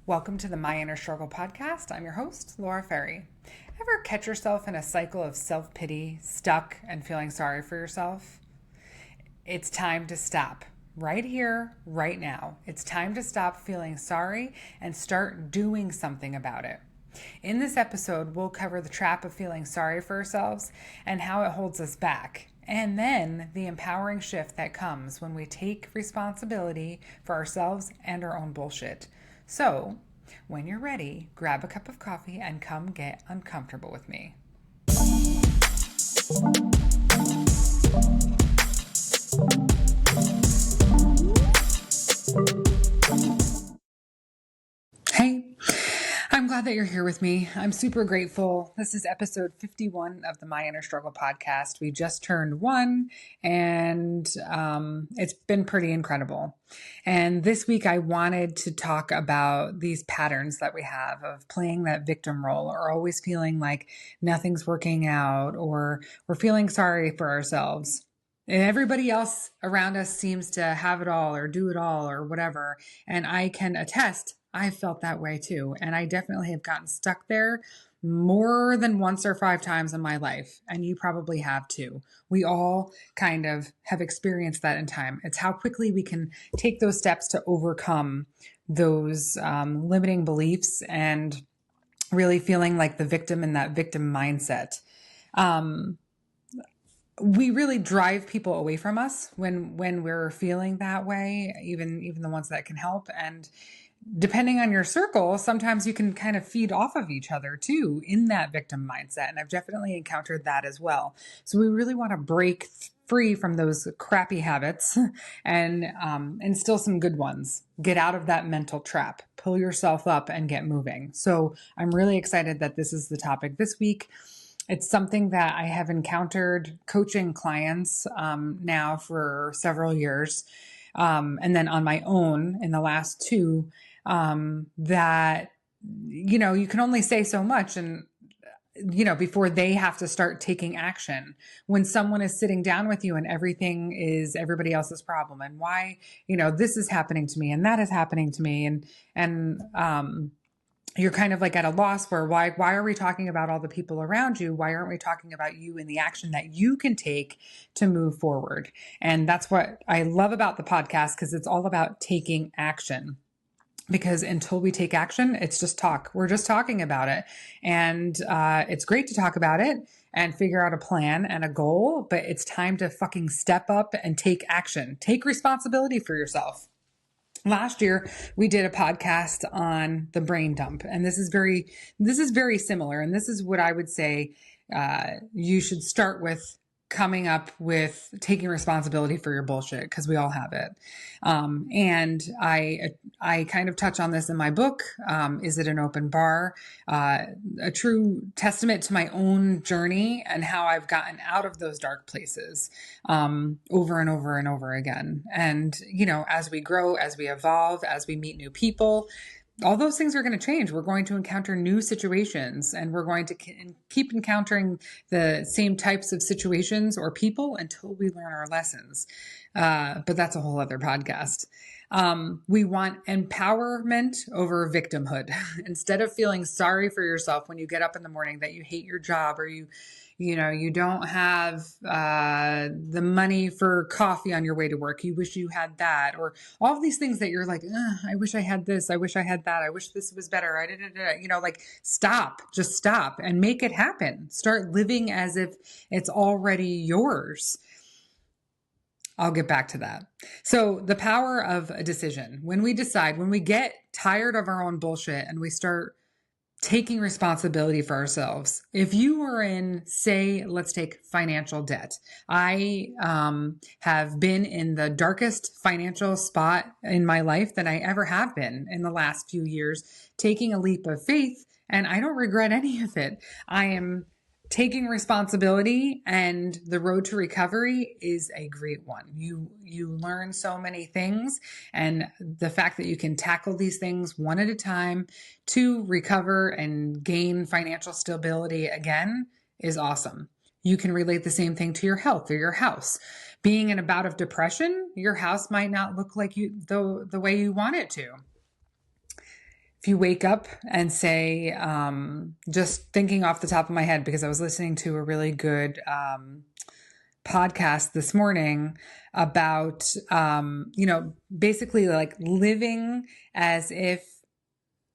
Welcome to the My Inner Struggle podcast. I'm your host, Laura Ferry. Ever catch yourself in a cycle of self-pity, stuck, and feeling sorry for yourself? It's time to stop. Right here, right now. It's time to stop feeling sorry and start doing something about it. In this episode, we'll cover the trap of feeling sorry for ourselves and how it holds us back. And then the empowering shift that comes when we take responsibility for ourselves and our own bullshit. So, when you're ready, grab a cup of coffee and come get uncomfortable with me. Hey, I'm glad that you're here with me. I'm super grateful. This is episode 51 of the My Inner Struggle podcast. We just turned one, and it's been pretty incredible. And this week, I wanted to talk about these patterns that we have of playing that victim role, or always feeling like nothing's working out, or we're feeling sorry for ourselves. And everybody else around us seems to have it all or do it all or whatever. And I can attest, I've felt that way too. And I definitely have gotten stuck there more than once or 5 times in my life. And you probably have too. We all kind of have experienced that in time. It's how quickly we can take those steps to overcome those limiting beliefs and really feeling like the victim in that victim mindset. We really drive people away from us when we're feeling that way, even the ones that can help. And depending on your circle, sometimes you can kind of feed off of each other too in that victim mindset. And I've definitely encountered that as well. So we really want to break free from those crappy habits and instill some good ones. Get out of that mental trap, pull yourself up and get moving. So I'm really excited that this is the topic this week. It's something that I have encountered coaching clients now for several years. And then on my own in the last 2, that, you can only say so much and, before they have to start taking action. When someone is sitting down with you and everything is everybody else's problem and why, this is happening to me and that is happening to me. And you're kind of like at a loss where why are we talking about all the people around you? Why aren't we talking about you and the action that you can take to move forward? And that's what I love about the podcast, because it's all about taking action. Because until we take action, it's just talk. We're just talking about it. And it's great to talk about it and figure out a plan and a goal, but it's time to fucking step up and take action. Take responsibility for yourself. Last year, we did a podcast on the brain dump, and this is very similar. And this is what I would say you should start with: coming up with taking responsibility for your bullshit, because we all have it. And I kind of touch on this in my book, Is It an Open Bar? A true testament to my own journey and how I've gotten out of those dark places over and over and over again. And, as we grow, as we evolve, as we meet new people, all those things are going to change. We're going to encounter new situations, and we're going to keep encountering the same types of situations or people until we learn our lessons. But that's a whole other podcast. We want empowerment over victimhood. Instead of feeling sorry for yourself when you get up in the morning that you hate your job, or you don't have the money for coffee on your way to work. You wish you had that, or all of these things that you're like, I wish I had this. I wish I had that. I wish this was better. Stop, just stop and make it happen. Start living as if it's already yours. I'll get back to that. So the power of a decision. When we get tired of our own bullshit and we start taking responsibility for ourselves. If you were in, say, let's take financial debt. I have been in the darkest financial spot in my life that I ever have been in the last few years, taking a leap of faith, and I don't regret any of it. I am taking responsibility, and the road to recovery is a great one. You learn so many things, and the fact that you can tackle these things one at a time to recover and gain financial stability again is awesome. You can relate the same thing to your health or your house. Being in a bout of depression, your house might not look like the way you want it to. if you wake up and say, just thinking off the top of my head, because I was listening to a really good podcast this morning about, basically like living as if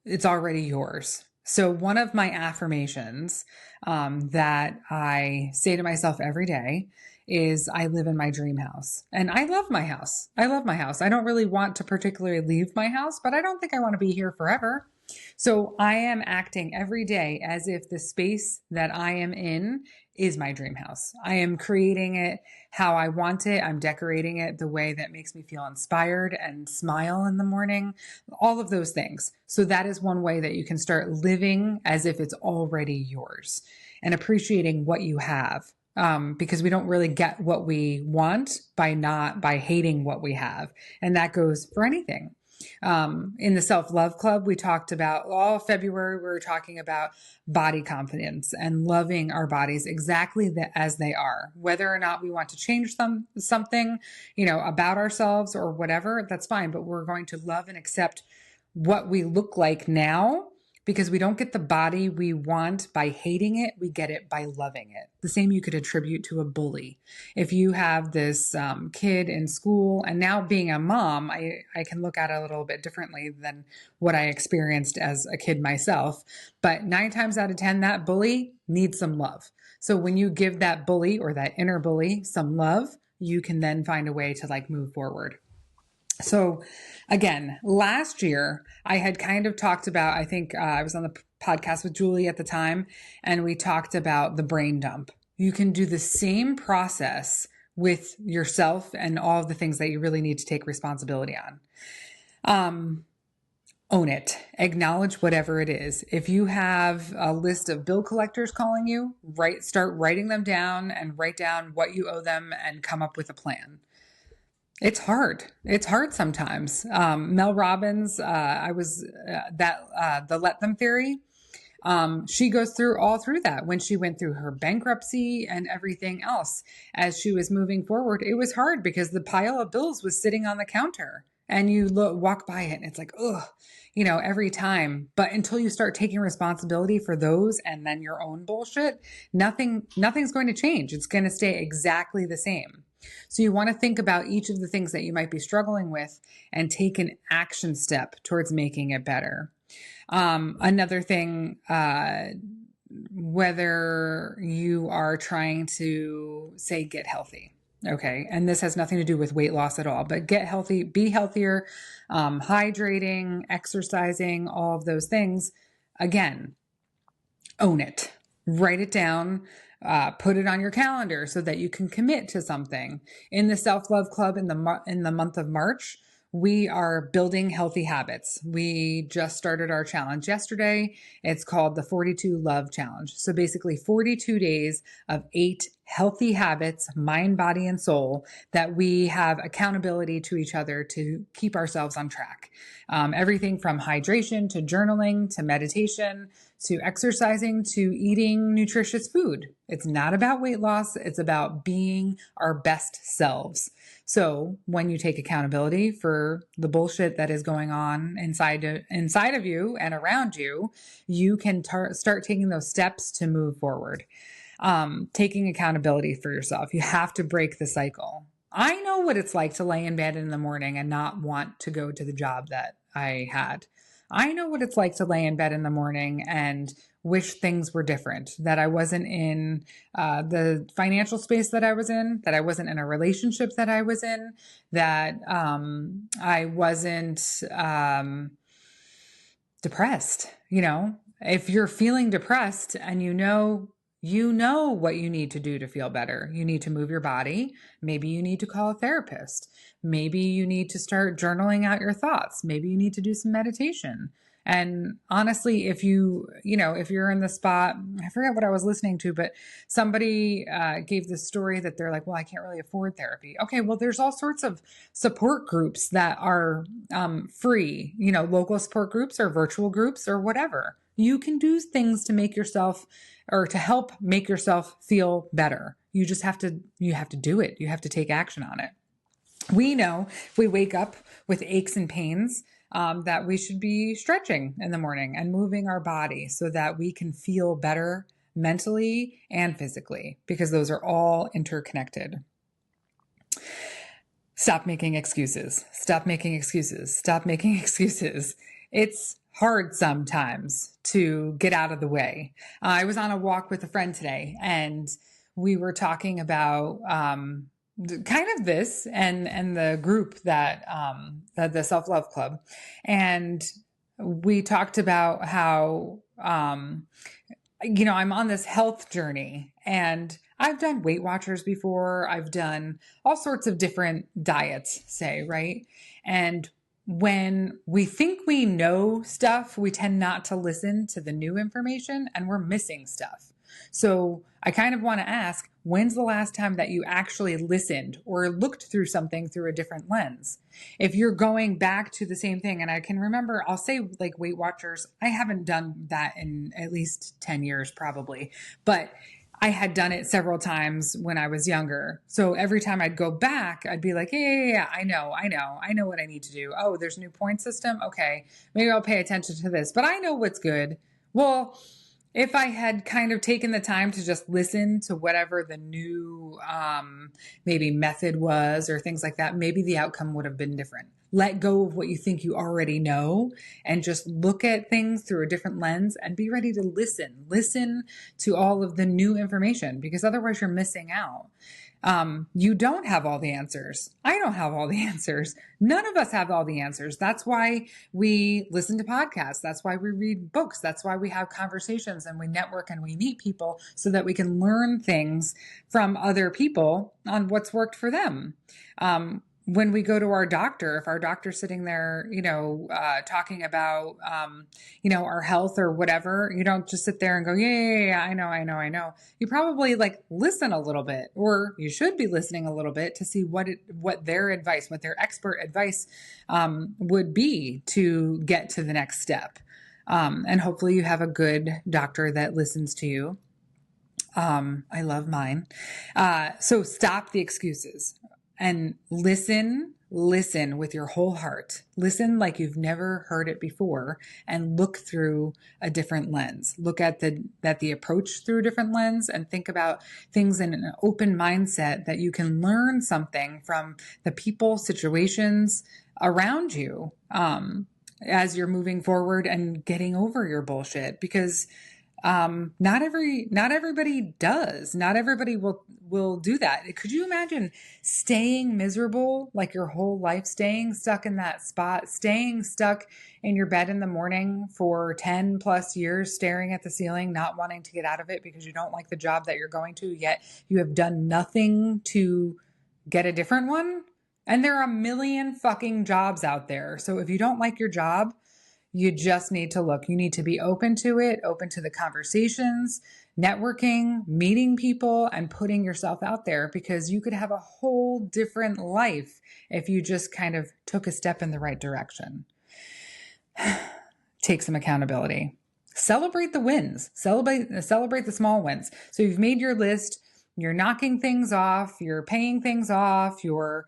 it's already yours. So one of my affirmations that I say to myself every day is I live in my dream house. And I love my house. I love my house. I don't really want to particularly leave my house, but I don't think I want to be here forever. So I am acting every day as if the space that I am in is my dream house. I am creating it how I want it. I'm decorating it the way that makes me feel inspired and smile in the morning, all of those things. So that is one way that you can start living as if it's already yours and appreciating what you have. Because we don't really get what we want by hating what we have. And that goes for anything. In the Self-Love Club, we talked about all February, we were talking about body confidence and loving our bodies exactly as they are. Whether or not we want to change something, about ourselves or whatever, that's fine. But we're going to love and accept what we look like now, because we don't get the body we want by hating it. We get it by loving it. The same you could attribute to a bully. If you have this kid in school, and now being a mom, I can look at it a little bit differently than what I experienced as a kid myself. But 9 times out of 10, that bully needs some love. So when you give that bully or that inner bully some love, you can then find a way to move forward. So again, last year I had kind of talked about, I think I was on the podcast with Julie at the time, and we talked about the brain dump. You can do the same process with yourself and all of the things that you really need to take responsibility on. Own it. Acknowledge whatever it is. If you have a list of bill collectors calling you, start writing them down and write down what you owe them and come up with a plan. It's hard. It's hard sometimes. Mel Robbins, the Let Them theory. She goes through that when she went through her bankruptcy and everything else. As she was moving forward, it was hard because the pile of bills was sitting on the counter, and you walk by it and it's like, ugh, every time. But until you start taking responsibility for those and then your own bullshit, nothing's going to change. It's going to stay exactly the same. So you want to think about each of the things that you might be struggling with and take an action step towards making it better. Another thing, whether you are trying to say get healthy, okay, and this has nothing to do with weight loss at all, but get healthy, be healthier, hydrating, exercising, all of those things. Again, own it, write it down. Put it on your calendar so that you can commit to something. In the Self-Love Club in the month of March, we are building healthy habits. We just started our challenge yesterday. It's called the 42 Love Challenge. So basically 42 days of 8 healthy habits, mind, body, and soul, that we have accountability to each other to keep ourselves on track. Everything from hydration to journaling to meditation to exercising to eating nutritious food. It's not about weight loss. It's about being our best selves. So when you take accountability for the bullshit that is going on inside of you and around you, you can start taking those steps to move forward. Taking accountability for yourself. You have to break the cycle. I know what it's like to lay in bed in the morning and not want to go to the job that I had. I know what it's like to lay in bed in the morning and wish things were different, that I wasn't in the financial space that I was in, that I wasn't in a relationship that I was in, that I wasn't depressed. If you're feeling depressed and you know what you need to do to feel better. You need to move your body. Maybe you need to call a therapist. Maybe you need to start journaling out your thoughts. Maybe you need to do some meditation. And honestly, if you're in the spot, I forget what I was listening to, but somebody gave this story that they're like, well, I can't really afford therapy. Okay, well, there's all sorts of support groups that are free, local support groups or virtual groups or whatever. You can do things to make yourself or to help make yourself feel better. You have to do it. You have to take action on it. We know if we wake up with aches and pains, that we should be stretching in the morning and moving our body so that we can feel better mentally and physically, because those are all interconnected. Stop making excuses. Stop making excuses. Stop making excuses. It's hard sometimes to get out of the way. I was on a walk with a friend today, and we were talking about kind of this and the group that the Self-Love Club, and we talked about how I'm on this health journey, and I've done Weight Watchers before. I've done all sorts of different diets, say, right? And when we think we know stuff, we tend not to listen to the new information, and we're missing stuff. So I kind of want to ask, when's the last time that you actually listened or looked through something through a different lens? If you're going back to the same thing, and I can remember, I'll say like Weight Watchers, I haven't done that in at least 10 years probably, but I had done it several times when I was younger. So every time I'd go back, I'd be like, yeah, I know what I need to do. Oh, there's a new point system. Okay, maybe I'll pay attention to this, but I know what's good. Well, if I had kind of taken the time to just listen to whatever the new maybe method was or things like that, maybe the outcome would have been different. Let go of what you think you already know and just look at things through a different lens and be ready to listen. Listen to all of the new information, because otherwise you're missing out. You don't have all the answers. I don't have all the answers. None of us have all the answers. That's why we listen to podcasts. That's why we read books. That's why we have conversations and we network and we meet people so that we can learn things from other people on what's worked for them. When we go to our doctor, if our doctor's sitting there, talking about, our health or whatever, you don't just sit there and go, yeah, I know. You probably listen a little bit, or you should be listening a little bit to see what their advice, what their expert advice, would be to get to the next step. And hopefully you have a good doctor that listens to you. I love mine. So stop the excuses. And listen with your whole heart. Listen like you've never heard it before, and look through a different lens. Look at the approach through a different lens, and think about things in an open mindset that you can learn something from the people, situations around you as you're moving forward and getting over your bullshit, because not everybody does. Not everybody will do that. Could you imagine staying miserable, like your whole life, staying stuck in that spot, staying stuck in your bed in the morning for 10 plus years, staring at the ceiling, not wanting to get out of it because you don't like the job that you're going to, yet you have done nothing to get a different one? And there are a million fucking jobs out there. So if you don't like your job, you just need to look. You need to be open to it, open to the conversations, networking, meeting people, and putting yourself out there, because you could have a whole different life if you just kind of took a step in the right direction. Take some accountability. Celebrate the wins. Celebrate the small wins. So you've made your list. You're knocking things off. You're paying things off. You're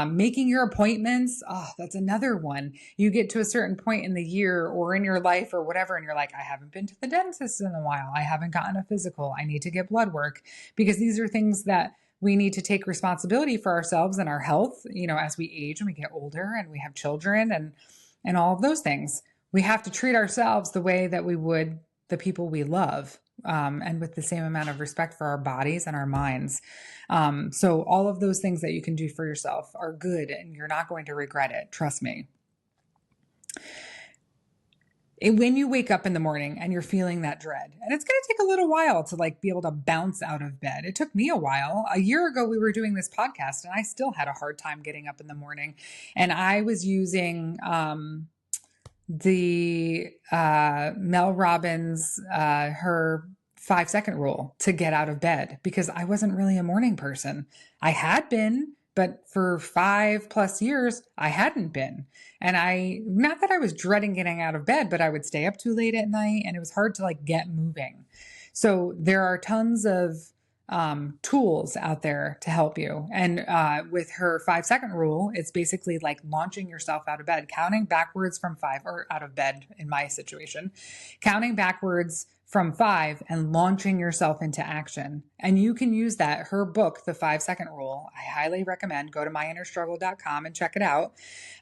making your appointments. Oh, that's another one. You get to a certain point in the year or in your life or whatever, and you're like, I haven't been to the dentist in a while. I haven't gotten a physical. I need to get blood work, because these are things that we need to take responsibility for ourselves and our health, as we age and we get older and we have children and all of those things. We have to treat ourselves the way that we would the people we love, and with the same amount of respect for our bodies and our minds. So all of those things that you can do for yourself are good, and you're not going to regret it. Trust me. When you wake up in the morning and you're feeling that dread, and it's going to take a little while to be able to bounce out of bed. It took me a while. A year ago, we were doing this podcast and I still had a hard time getting up in the morning, and I was using, the Mel Robbins, her 5-second rule to get out of bed, because I wasn't really a morning person. I had been, but for 5+ years, I hadn't been. And not that I was dreading getting out of bed, but I would stay up too late at night and it was hard to get moving. So there are tons of tools out there to help you. And with her 5 second rule, it's basically like launching yourself out of bed, counting backwards from five, or out of bed in my situation, counting backwards from five and launching yourself into action. And you can use that. Her book, The 5 Second Rule, I highly recommend. Go to myinnerstruggle.com and check it out.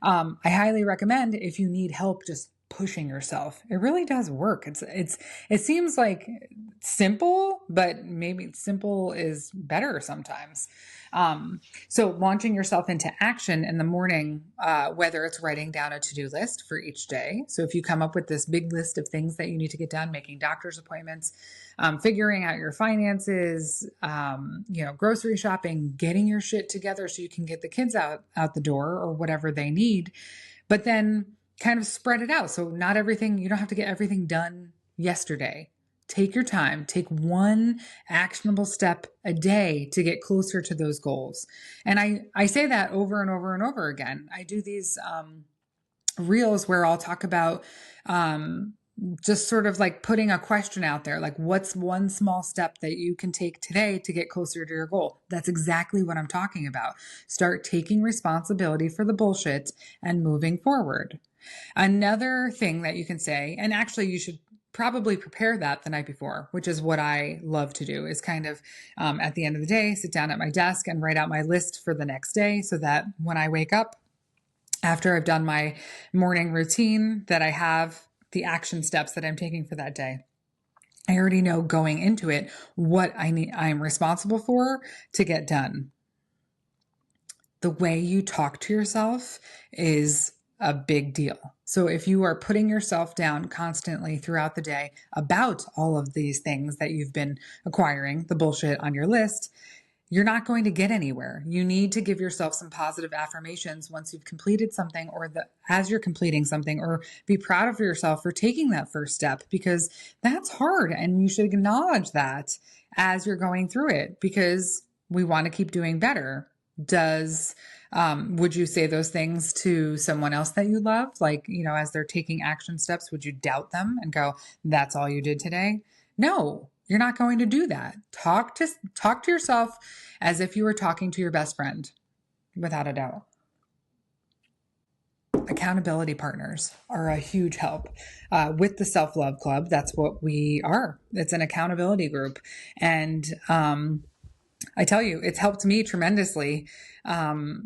I highly recommend if you need help just pushing yourself. It really does work. It seems like simple, but maybe simple is better sometimes. So launching yourself into action in the morning, whether it's writing down a to-do list for each day. So if you come up with this big list of things that you need to get done, making doctor's appointments, figuring out your finances, grocery shopping, getting your shit together so you can get the kids out the door or whatever they need, but then kind of spread it out. So not everything, you don't have to get everything done yesterday. Take your time, take one actionable step a day to get closer to those goals. And I say that over and over and over again. I do these reels where I'll talk about just sort of like putting a question out there, like what's one small step that you can take today to get closer to your goal? That's exactly what I'm talking about. Start taking responsibility for the bullshit and moving forward. Another thing that you can say, and actually you should probably prepare that the night before, which is what I love to do, is kind of at the end of the day, sit down at my desk and write out my list for the next day so that when I wake up, after I've done my morning routine, that I have the action steps that I'm taking for that day. I already know going into it what I'm responsible for to get done. The way you talk to yourself is a big deal. So if you are putting yourself down constantly throughout the day about all of these things that you've been acquiring, the bullshit on your list, you're not going to get anywhere. You need to give yourself some positive affirmations once you've completed something, or as you're completing something, or be proud of yourself for taking that first step, because that's hard and you should acknowledge that as you're going through it, because we want to keep doing better. Would you say those things to someone else that you love? Like, as they're taking action steps, would you doubt them and go, that's all you did today? No, you're not going to do that. Talk to yourself as if you were talking to your best friend, without a doubt. Accountability partners are a huge help. With the Self-Love Club, that's what we are. It's an accountability group. And, I tell you, it's helped me tremendously.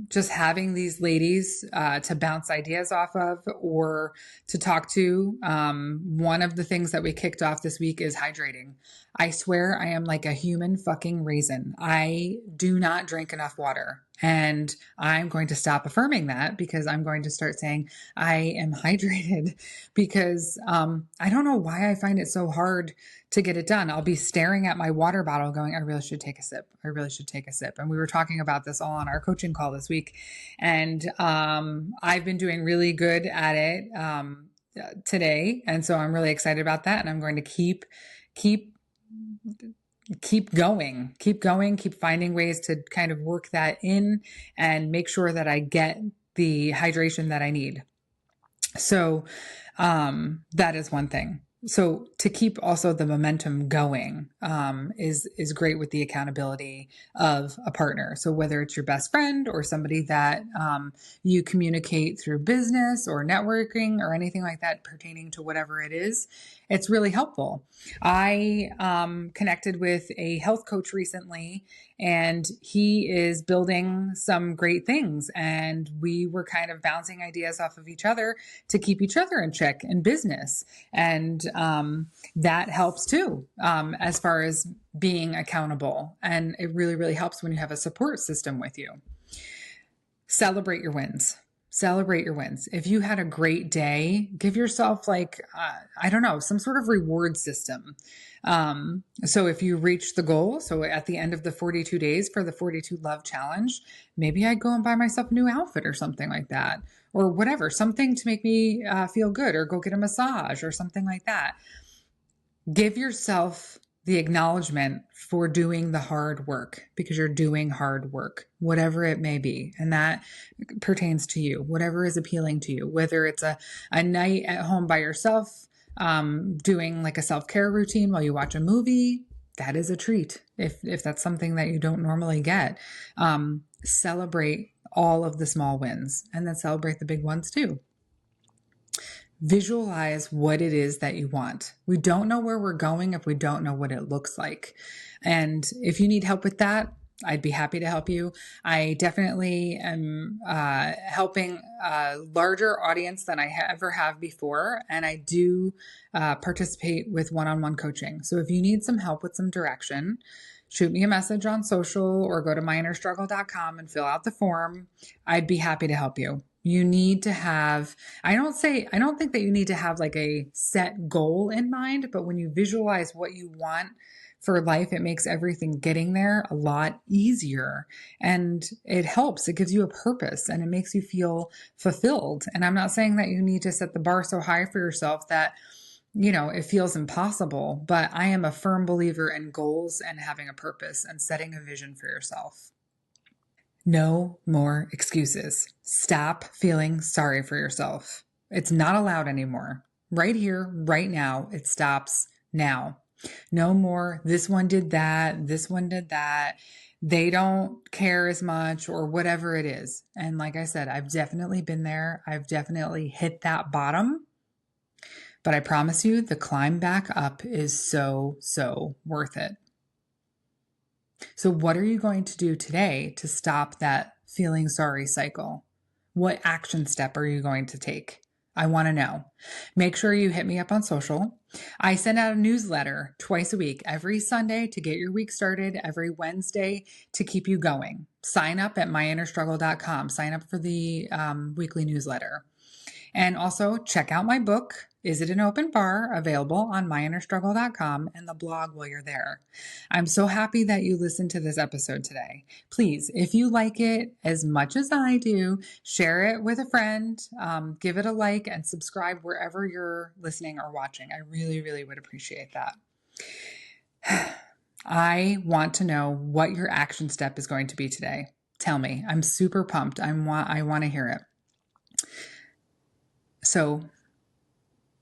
Just having these ladies to bounce ideas off of or to talk to. One of the things that we kicked off this week is hydrating. I swear I am like a human fucking raisin. I do not drink enough water. And I'm going to stop affirming that, because I'm going to start saying I am hydrated, because I don't know why I find it so hard to get it done. I'll be staring at my water bottle going, I really should take a sip. I really should take a sip. And we were talking about this all on our coaching call this week. And I've been doing really good at it today. And so I'm really excited about that. And I'm going to keep going, keep finding ways to kind of work that in and make sure that I get the hydration that I need. So that is one thing. So to keep also the momentum going is great with the accountability of a partner. So whether it's your best friend or somebody that you communicate through business or networking or anything like that pertaining to whatever it is, it's really helpful. I connected with a health coach recently, and he is building some great things. And we were kind of bouncing ideas off of each other to keep each other in check in business. And that helps too, as far as being accountable. And it really, really helps when you have a support system with you. Celebrate your wins. Celebrate your wins. If you had a great day, give yourself some sort of reward system. So if you reach the goal, so at the end of the 42 days for the 42 Love Challenge, maybe I'd go and buy myself a new outfit or something like that, or whatever, something to make me feel good, or go get a massage or something like that. Give yourself the acknowledgement for doing the hard work, because you're doing hard work, whatever it may be. And that pertains to you, whatever is appealing to you, whether it's a night at home by yourself, doing like a self-care routine while you watch a movie, that is a treat. If that's something that you don't normally get, celebrate all of the small wins and then celebrate the big ones too. Visualize what it is that you want. We don't know where we're going if we don't know what it looks like. And if you need help with that, I'd be happy to help you. I definitely am helping a larger audience than I ever have before. And I do participate with one-on-one coaching. So if you need some help with some direction, shoot me a message on social or go to myinnerstruggle.com and fill out the form. I'd be happy to help you. You need to have, I don't think that you need to have like a set goal in mind, but when you visualize what you want for life, it makes everything getting there a lot easier, and it helps. It gives you a purpose and it makes you feel fulfilled. And I'm not saying that you need to set the bar so high for yourself that, it feels impossible, but I am a firm believer in goals and having a purpose and setting a vision for yourself. No more excuses. Stop feeling sorry for yourself. It's not allowed anymore. Right here, right now, it stops now. No more, this one did that, this one did that. They don't care as much or whatever it is. And like I said, I've definitely been there. I've definitely hit that bottom. But I promise you, the climb back up is so, so worth it. So what are you going to do today to stop that feeling sorry cycle? What action step are you going to take? I want to know. Make sure you hit me up on social. I send out a newsletter twice a week, every Sunday to get your week started, every Wednesday to keep you going. Sign up at myinnerstruggle.com. Sign up for the weekly newsletter. And also check out my book, Is It an Open Bar? Available on myinnerstruggle.com and the blog while you're there. I'm so happy that you listened to this episode today. Please, if you like it as much as I do, share it with a friend, give it a like, and subscribe wherever you're listening or watching. I really, really would appreciate that. I want to know what your action step is going to be today. Tell me. I'm super pumped. I want to hear it. So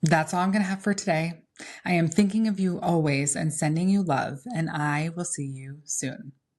that's all I'm going to have for today. I am thinking of you always and sending you love, and I will see you soon.